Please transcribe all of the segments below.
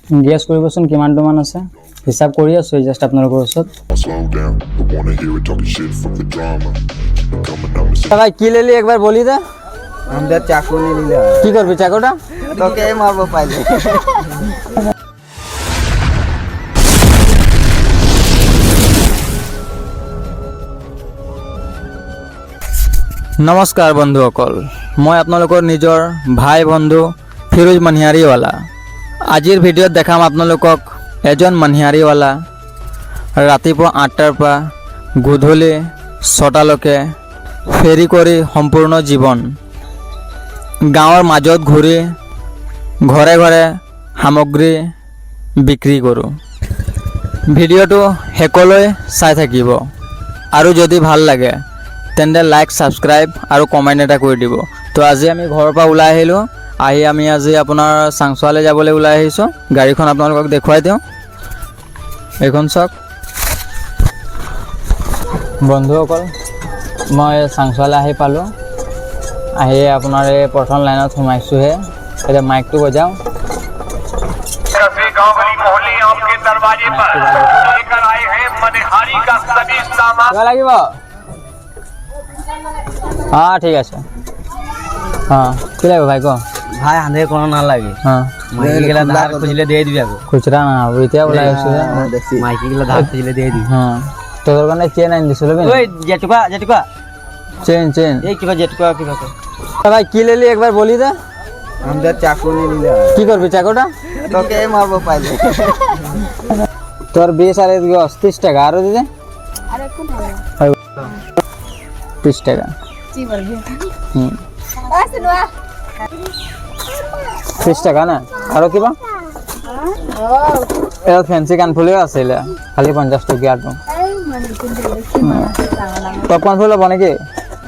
Gas কৰিবচোন কিমান আছে হিচাপ কৰি আছো জাস্ট আপোনালোকৰ ওচৰত ভাই কি লেলি একবাৰ বলি দে আমাদেৰ চাকু নিয়ে নিলে কি কৰবি চাকুটা তোকে মাৰবো পাইলে নমস্কাৰ বন্ধুসকল মই আপোনালোকৰ নিজৰ ভাই বন্ধু ফিৰোজ মনিহাৰীৱালা আজিৰ ভিডিঅ'ত দেখাম আপোনালোকক এজন মনিহাৰীৱালা ৰাতিপুৱা 8টাৰ পৰা গধূলি 6টালৈকে ফেৰী কৰি সম্পূৰ্ণ জীৱন গাঁৱৰ মাজত ঘূৰি ঘৰে ঘৰে সামগ্ৰী বিক্ৰী কৰোঁ ভিডিঅ'টো শেষলৈ চাই থাকিব আৰু যদি ভাল লাগে তেন্তে লাইক সাবস্ক্ৰাইব আৰু কমেন্ট এটা কৰি দিব তো আজি আমি ঘৰৰ পৰা ওলাই আহিলোঁ আমি আজি আপোনাৰ চাংচোৱালৈ যাবলৈ ওলাই আহিছোঁ গাড়ীখন আপোনালোকক দেখুৱাই দিওঁ এইখন চাওক বন্ধুসকল মই চাংচোৱালৈ আহি পালোঁ আহি আপোনাৰ এই প্ৰথম লাইনত সোমাইছোঁহে এতিয়া মাইকটো বজাওঁ লাগিব हाँ ठीक है हाँ কি লাগবে ভাই কো ভাই আন্ধে কোনো না লাগে हाँ মাইকি গেলা ধার খুঁজলে দিয়ে দিবি আকৌ খুচরা না ওইটা ওলাই আছে মাইকি গেলা ধার খুঁজলে দিয়ে দিবি हाँ তোর কারণে চেন আনি দিছিল ওই জেটুকা চেন এই কিবা জেটুকা কিবা ভাই কি লেলি একবার বলি দে আমাদের চাকু নিয়ে নিলে কি করবি চাকুটা তোকে মারবো পাইলে তোর 20 আর 30 টাকা আরো দিদে আরে কোন 30 টাকা জি বলবি আসলুয়া 30 টাকা না আরো কিবা এর ফ্যান্সি কানফুলিও আছিল খালি 50 টাকা আর টপ কানফুল হব নাকি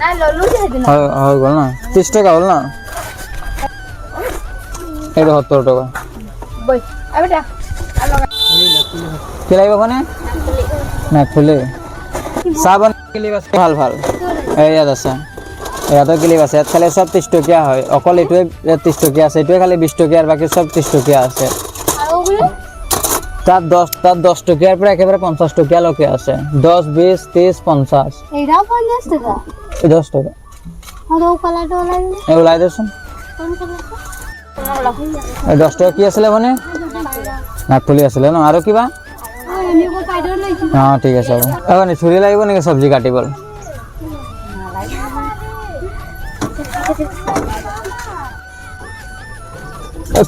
না ললু যেদিন হয় গল না 30 টাকা হল না এটা 70 টাকা বই আবেটা কি লাগবে কোনে না ফুলে সাবান ক্লিপ আছে ভাল ভাল এই ইয়াত আছে ইয়াতো ক্লিপ আছে ইয়াত খালি সব 30 টকীয়া হয় অকল এইটোৱে 30 টকীয়া আছে এইটোৱে খালি 20 টকীয়া আৰ বাকি সব 30 টকীয়া আছে তাত 10 টকীয়াৰ পৰা একেবাৰে 50 টকীয়া লৈকে আছে 10 20 30 50 এইটাও 50 টাকা 10 টাকা আর ও কালারটা লাগে এই ওলাই দেচোন কোন কালারটা এই 10 টাকা কি আছিল মানে নাকফুলি আছিল ন আৰু কিবা আমি কো পাইডর লাইছি হ্যাঁ ঠিক আছে এখন ছুরি লাগিব নেকি সবজি কাটিবল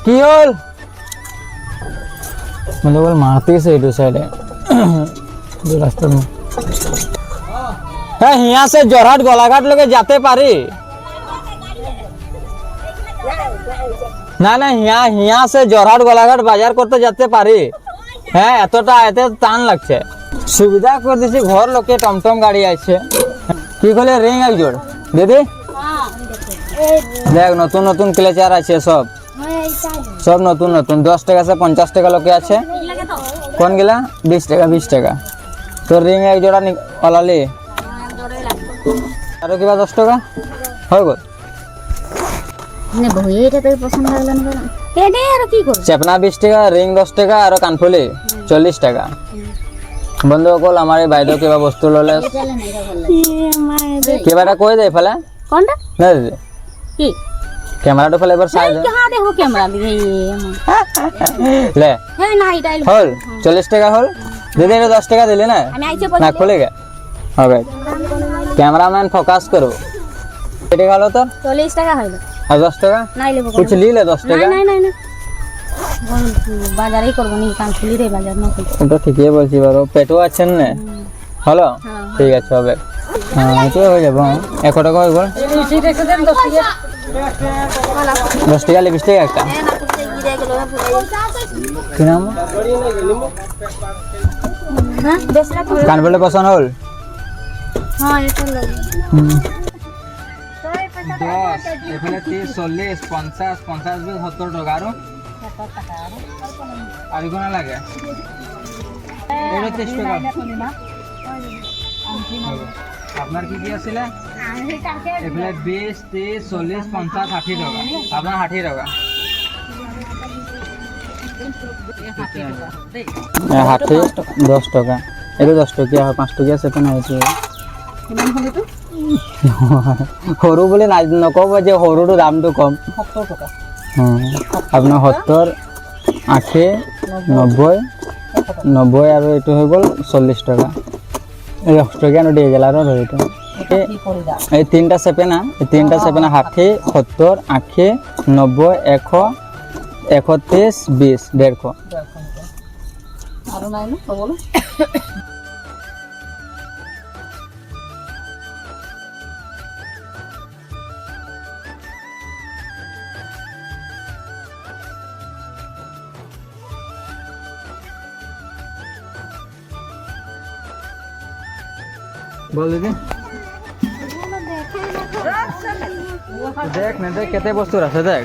কি হল মানে বল মারতেছে এইটো সাইডে রাস্তা में হ্যাঁ হিয়া से जोरहाट गोलाघाट लगे जाते पारी না না হিয়া से जोरहाट गोलाघाट बाजार करते जाते पारी হ্যাঁ এতটা এতে টান লাগছে সুবিধা করে দিছি ঘর লোকে টমটম গাড়ি আছে কি বলে রিং এক জোড় দিদি দেখ নতুন নতুন ক্লেচার আছে সব নতুন নতুন 10 টাকা से 50 টাকা লোকে আছে কোন গিলা 20 টাকা তো রিং এক জোড়া ওলালি আর কিবা 10 টাকা হয়ে গেল নে বই এটা তো পছন্দ লাগলো না এনে আর কি করব চেপনা 20 টাকা রিং 10 টাকা আর কানফুলি 40 টাকা বন্ধুসকল আমার এই বাইদেউ কিবা বস্তু ললে কিবাটা কই দে ফেলে কোনটা না দিদি কি ক্যামেরাটা ফেলে এবার সাইড কহা দেখো ক্যামেরা দিকে লে হে না এটা হল 40 টাকা হল দিদি এটা 10 টাকা দিলে না আমি আইছে না খুলেगा হবে कैमरामैन फोकस करो কেটে গেল তো 40 টাকা হইলো আর 10 টাকা নাই লেবো कुछ ली ले 10 টাকা না বাজারই করব নি কান খুলি রে বাজার না খুলি ওটা ঠিকই বলছি বারো পেটও আছেন না হলো ঠিক আছে হবে হ্যাঁ এটা হয়ে যাবে 1 টাকা হয়ে গেল 10 টাকা লে 20 টাকা একটা কি নাম হ্যাঁ 10 টাকা কানফুলে পছন্দ হল হ্যাঁ এটা লাগবে 10 এখানে 30 40 50 50 20 70 টাকা আর কোন লাগে এটা 30 টাকা আপনার কি কি আছিল এখানে 20 30 40 50 60 টাকা আপনার 60 টাকা ষাঠি 10 টকা এইটো 10 টকীয়া হয় 5 টকীয়া চেপেন আহিছে সৰু বুলি নক'ব যে সৰুটো দামটো কম 70 টকা আপোনাৰ 70 80 90 আৰু এইটো হৈ গ'ল 40 টকা এই 10 টকীয়া নোট দিয়ে গেল আৰু ধৰিটো এই তিনিটা চেপেনা 60 70 80 90 100 130 20 150 আৰু নাই ন ক'বলৈ बोल दीदी देख ना देख केते बस्तु আছে দেখ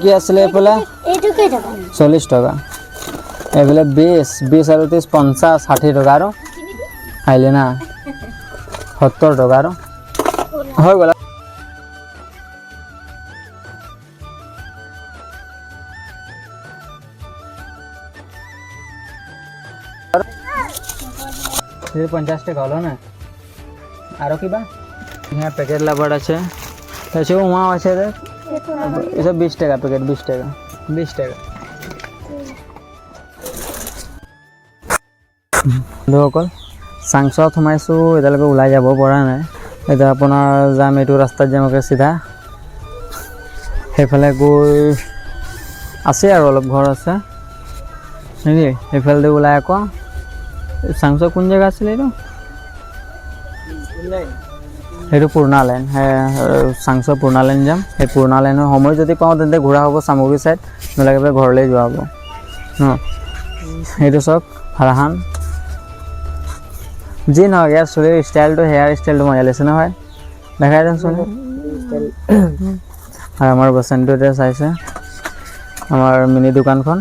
কি আসলে এফালে এইটো কেই টকা 40 টাকা এফালে 20 আর 30 50 60 টাকা আর আইলে না 70 টাকা আর হই গলা ये 50 টাকা হলো না আর কিবা यहाँ पैकेट लाबड़ আছে তাছে ওয়া আছে দেখ এসব 20 টাকা প্যাকেট 20 টাকা লোকল সাংসদ সোমাইছো এটালৈকে ওলাই যাব পৰা নাই এটা আপোনাৰ যাম এইটো ৰাস্তাত যামকে চিধা সেইফালে গৈ আছে আৰু অলপ ঘৰ আছে নেকি সেইফালে ওলাই আকৌ সাংসদ কোন জেগা আছিল এইটো পুৰণা লাইন সাংসদ পুৰণা লাইন যাম সেই পুৰণা লাইনৰ সময় যদি পাওঁ তেন্তে ঘূৰা হ'ব চামগুৰি চাইড নলাগে ঘৰলৈ যোৱা হ'ব ন এইটো চাওক ফাৰহান যি নহওক ইয়াৰ চুলিৰ ষ্টাইলটো হেয়াৰ ষ্টাইলটো মজা লাগিছে নহয় দেখাই দেন চুলি আৰু আমাৰ বচনটো এতিয়া চাইছে আমাৰ মিনি দোকানখন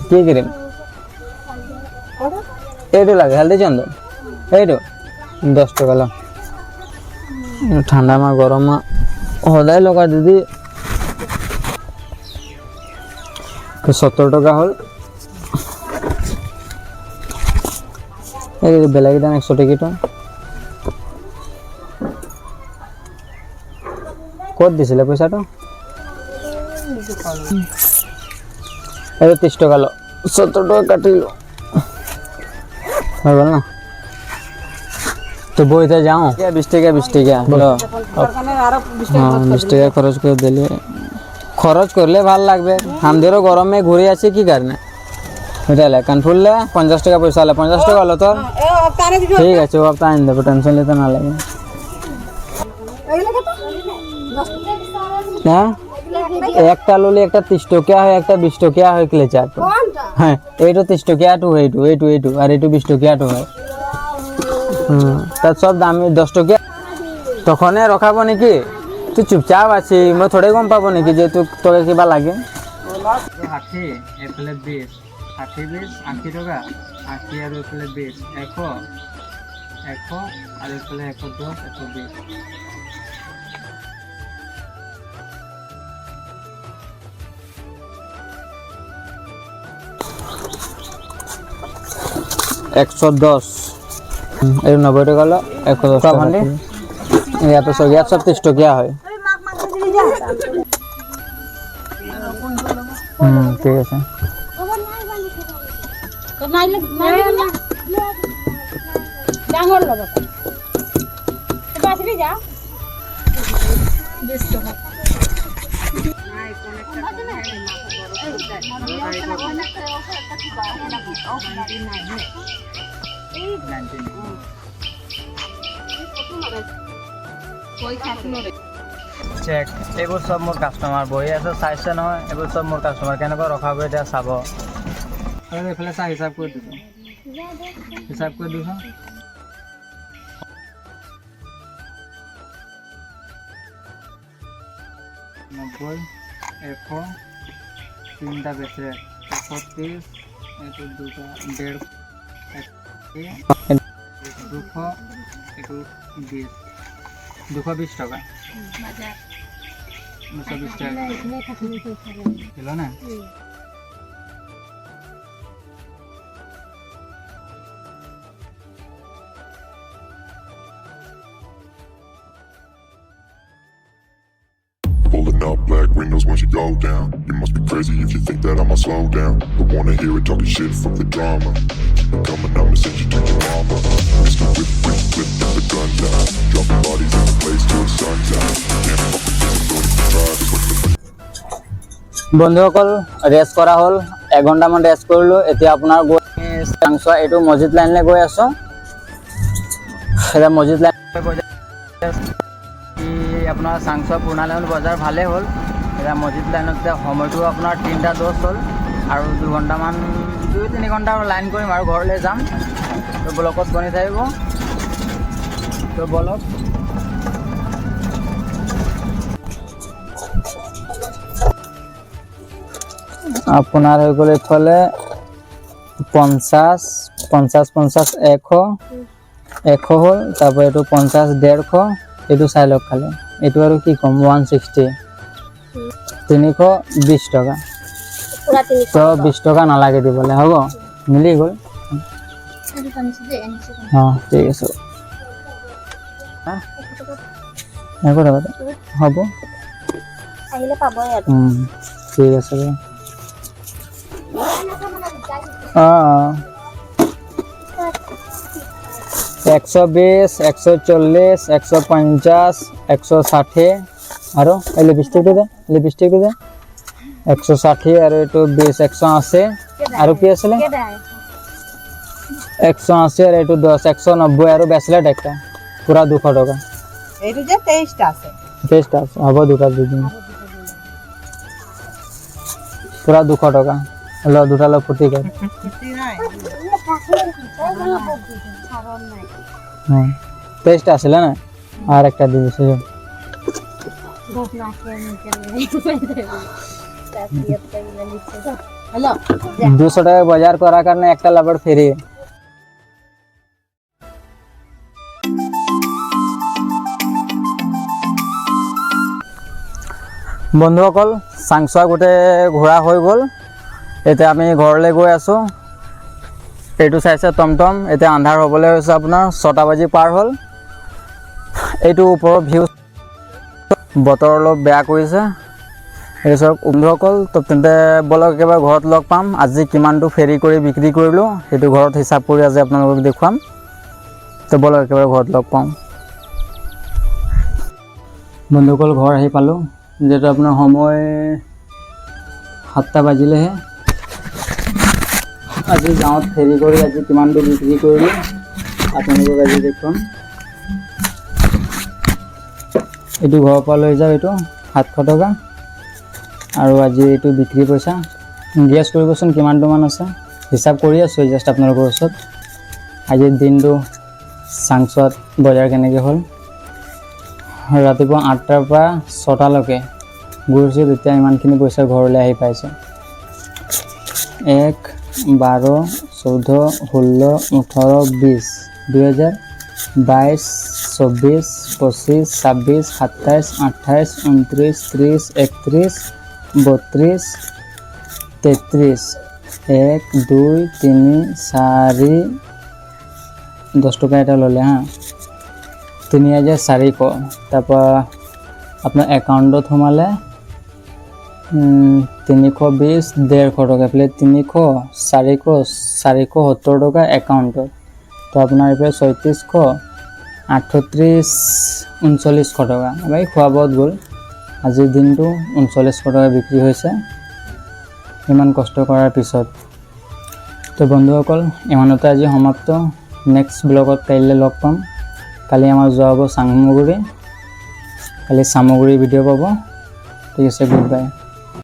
কি ক্ৰীম এইটো লাগে হালদি চন্দন এইটো 10 টাকা ল ঠাণ্ডা মা গৰম মা সদায় লগা দিদি 70 টাকা হল এই বেলেগ দাম 100 টাকা কত দিছিলে পয়সাটো এই 30 টাকা লো 70 টাকা কাটিলো হয় বল না তো বইতে যাও 20 টাকা বলো हाँ 20 টাকা খরচ করে দিলে খরচ করলে ভাল লাগবে আমাদেরও গরমে ঘুরে আছে কি কারণে এটা লে কানফুল লে 50 টাকা পয়সা লে 50 টাকা হলো তোর ঠিক আছে ও আপনি আন দেবো টেনশন নিতে না লাগে হ্যাঁ একটা ললে একটা 30 টাকা হয় একটা 20 টাকা হয় ক্লেচার হ্যাঁ এইটো 30 টাকা টু এইটো আর এইটো 20 টাকা টু হয় তার সব দামি 10 টাকা তখনে রখাবো নাকি তুই চুপচাপ আছি মই থোড়ে গম পাবো নাকি যে তোকে কিবা লাগে 60 এফালে 20 60 20 80 টাকা 80 আর এফালে 20 100 আর এফালে 110 120 110 এই 90 টাকা লো 110 টাকা ভান্ডি ইয়া তো সব 30 টাকা হয় ঠিক আছে ডাঙৰ লগত এটা আসলি যা 20 টাকা চেক এইবোৰ সব মোৰ কাস্টমাৰ বহি আছে চাইছে নহয় এইবোৰ সব মোৰ কাস্টমাৰ কেনেকৈ ৰখাব এতিয়া চাব আৰু এইফালে চা হিচাপ কৰি দিছো 90 100 তিনটা বেচে 130 এইটো দুটা 150 200 এইটো 20 220 টাকা 220 টাকা কিলো না Pulling up black windows once you go down. You must be crazy if you think that I'ma slow down. But wanna hear it talking shit from the drama. Keep it coming, I'ma send you to your mama. Mr. Whip, whip, whip, get the guns out. Dropping bodies in the place till the sun's out. Can't fuck with this, I'm going to try this. What's the বন্ধুসকল rest কৰা হ'ল 1 ঘণ্টামান rest কৰিলোঁ এতিয়া আপোনাৰ গৈ চাংচোৱা এইটো মছজিদ লাইনলৈ গৈ আছোঁ এতিয়া মছজিদ লাইন আপোনাৰ চাংচোৱা পুৰণা লাইন বজাৰ ভালেই হ'ল এতিয়া মছজিদ লাইনত এতিয়া সময়টো আপোনাৰ 3টা 10 হ'ল আৰু 2 ঘণ্টামান 2-3 ঘণ্টা লাইন কৰিম আৰু ঘৰলৈ যাম তো ব্লকত বনি থাকিব তো বলক আপোনাৰ হৈ গ'ল এইফালে 50 50 50 100 হ'ল তাৰপৰা এইটো 50 150 এইটো চাই লওক খালি এইটো আৰু কি কম 160 320 টকা তো 20 টকা নালাগে দিবলৈ হ'ব মিলি গ'ল অঁ ঠিক আছে একো টকা হ'ব আহিলে পাব ইয়াত ঠিক আছে অঁ 120 140 150 160 আৰু এই লিপষ্টিকটো দে 160 আৰু এইটো 20 180 আৰু কি আছিলে 180 আৰু এইটো 10 190 আৰু ব্ৰেচলেট একটা পুৰা 200 টকা এইটো যে 23টা আছে 23টা আছে হ'ব দুটা দি দিম পুৰা 200 টকা হলো দুটা লো ফুটি গ'ল হ্যাঁ 23টা আছিল না আর একটা দি দিছি 200 টাকা বাজার করার কারণে একটা লাভর ফ্রি বন্ধুসকল চাংচোৱা গোটে ঘোৰা হৈ গ'ল এতিয়া আমি ঘৰলৈ গৈ আছোঁ এইটো চাইছে টমটম এতিয়া আন্ধাৰ হ'বলৈ হৈছে আপোনাৰ 6টা বাজি পাৰ হ'ল এইটো ওপৰৰ ভিউ বতৰ অলপ বেয়া কৰিছে এই চব বন্ধুসকল তো তেন্তে বলক একেবাৰে ঘৰত লগ পাম আজি কিমানটো ফেৰি কৰি বিক্ৰী কৰিলোঁ সেইটো ঘৰত হিচাপ কৰি আজি আপোনালোকক দেখুৱাম তো বলক একেবাৰে ঘৰত লগ পাম বন্ধুসকল ঘৰ আহি পালোঁ যেটা আপনাৰ সময় 7টা বাজিলেহে আজি গাঁৱত ফেৰি কৰি আজি কিমানটো বিক্ৰী কৰিলোঁ আপোনালোকক আজি দেখুৱাম এইটো ঘৰৰ পৰা লৈ যাওঁ এইটো 700 টকা আৰু আজি এইটো বিক্ৰী পইচা গেছ কৰিবচোন কিমানটো মান আছে হিচাপ কৰি আছোঁ জাষ্ট আপোনালোকৰ ওচৰত আজিৰ দিনটো চাংচোৱাত বজাৰ কেনেকৈ হ'ল ৰাতিপুৱা 8টাৰ পৰা 6টালৈকে ঘূৰিছোঁ তেতিয়া ইমানখিনি পইচা ঘৰলৈ আহি পাইছে 1 12 14 16 18 20 2022 24 25 26 27 28 29 30 31 32 33 1 2 3 4 10 টকা এটা ল'লে হা 3400 তাৰপৰা আপোনাৰ একাউণ্টত সোমালে 320 150 টকা প্লেট 300 470 টকা একাউণ্টত তো আপোনাৰ এইফালে 3600 38 3900 টকা ভাই খোৱা বোৱাত গ'ল আজিৰ দিনটো 3900 টকা বিক্ৰী হৈছে ইমান কষ্ট কৰাৰ পিছত তো বন্ধুসকল ইমানতে আজি সমাপ্ত নেক্সট ব্লগত কাইলৈ লগ পাম কালি আমাৰ যোৱা হ'ব চামগুৰি কালি চামগুৰি ভিডিঅ' পাব ঠিক আছে গুড বাই